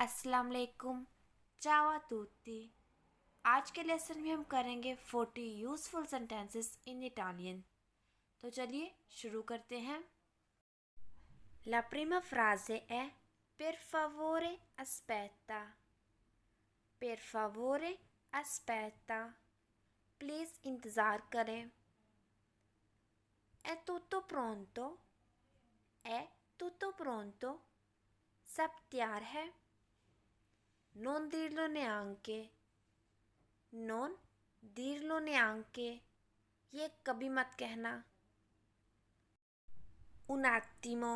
अस्सलाम वालेकुम। ciao a tutti। आज के लेसन में हम करेंगे 40 यूज़फुल सेंटेंसेस इन इटालियन। तो चलिए शुरू करते हैं। La prima frase è per favore aspetta। per favore aspetta। Please इंतज़ार करें। È tutto pronto। è tutto pronto। सब तैयार है। Non dirlo neanche। non dirlo neanche। ये कभी मत कहना। un attimo।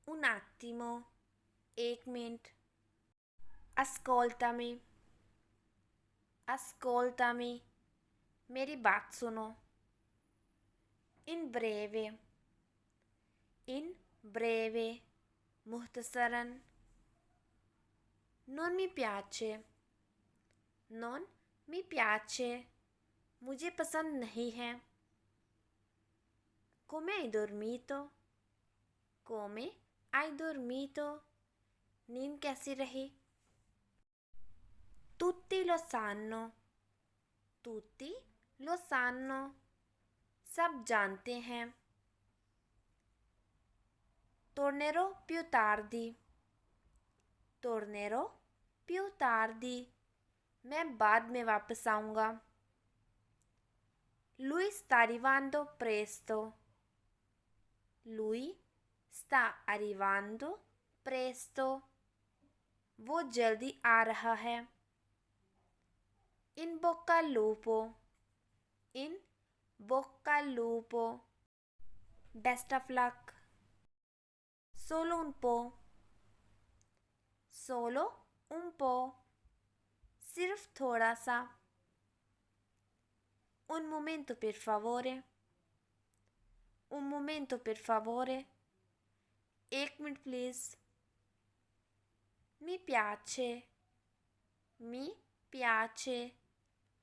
un attimo। एक मिनट। ascoltami। ascoltami। मेरी बात सुनो। in breve। in breve। मुख्तसरन। non mi piace। non mi piace। मुझे पसंद नहीं है। come hai dormito। come hai dormito। नींद कैसी रही। tutti lo sanno। tutti lo sanno। सब जानते हैं। tornerò più tardi। tornerò più tardi। मैं बाद में वापस आऊँगा। lui sta arrivando presto। lui sta arrivando presto। वो जल्दी आ रहा है। in bocca al lupo। in bocca al lupo। best of luck। solo un po'। solo un po'। सिर्फ थोड़ा सा। un momento per favore। un momento per favore। एक minute please. mi piace। mi piace।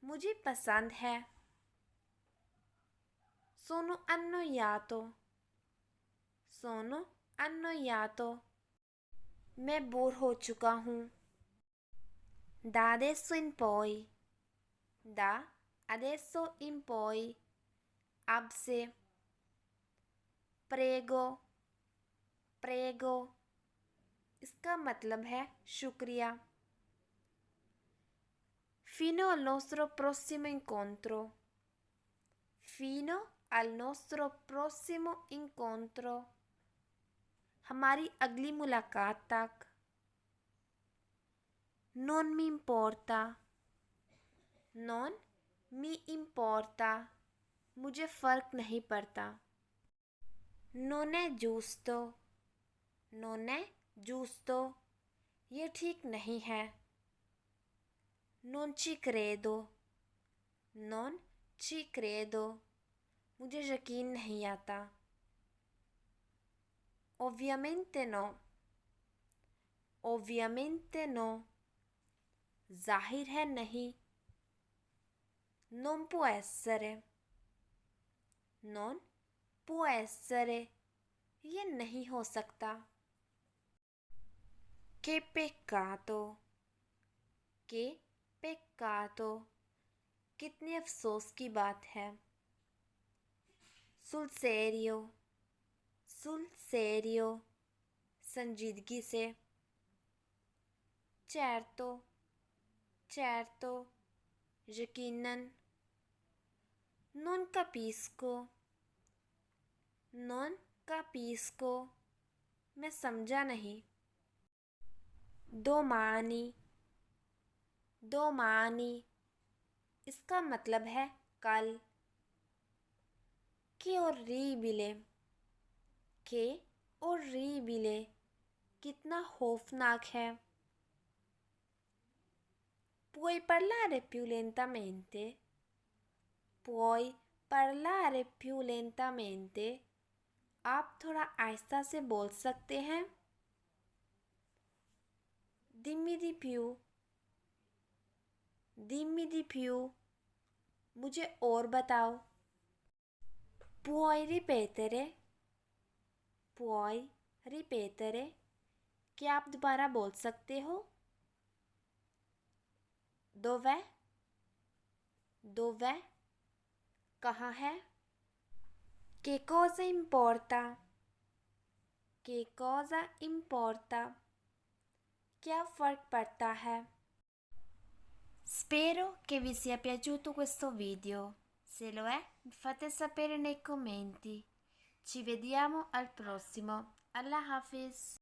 मुझे पसंद है। sono annoiato। sono annoiato। मैं bore हो चुका हूँ। da adesso in poi। da adesso in poi। अब से। prego। prego। इसका मतलब है शुक्रिया। fino al nostro prossimo incontro। fino al nostro prossimo incontro। हमारी अगली मुलाकात तक। non mi importa। non mi importa। मुझे फ़र्क नहीं पड़ता। non è giusto। non è giusto। ये ठीक नहीं है। non ci credo। non ci credo। मुझे यकीन नहीं आता। ovviamente no। ovviamente no। जाहिर है नहीं। non può essere। non può essere। ये नहीं हो सकता। che peccato। che peccato। कितने अफसोस की बात है। sul serio। sul serio। संजीदगी से। certo। certo। यकीनन। non capisco। non capisco। मैं समझा नहीं। domani। domani। इसका मतलब है कल। che orribile। che orribile। कितना खौफनाक है। puoi parlare più lentamente। puoi parlare più lentamente। आप थोड़ा आहिस्ता से बोल सकते हैं। dimmi di più। dimmi di più। मुझे और बताओ। puoi ripetere। puoi ripetere। क्या आप दोबारा बोल सकते हो? Dov'è? Dov'è? कहाँ है? Che cosa importa? Che cosa importa? क्या फ़र्क पड़ता है? Spero che vi sia piaciuto questo video. Se lo è, fate sapere nei commenti. Ci vediamo al prossimo. Allah Hafiz.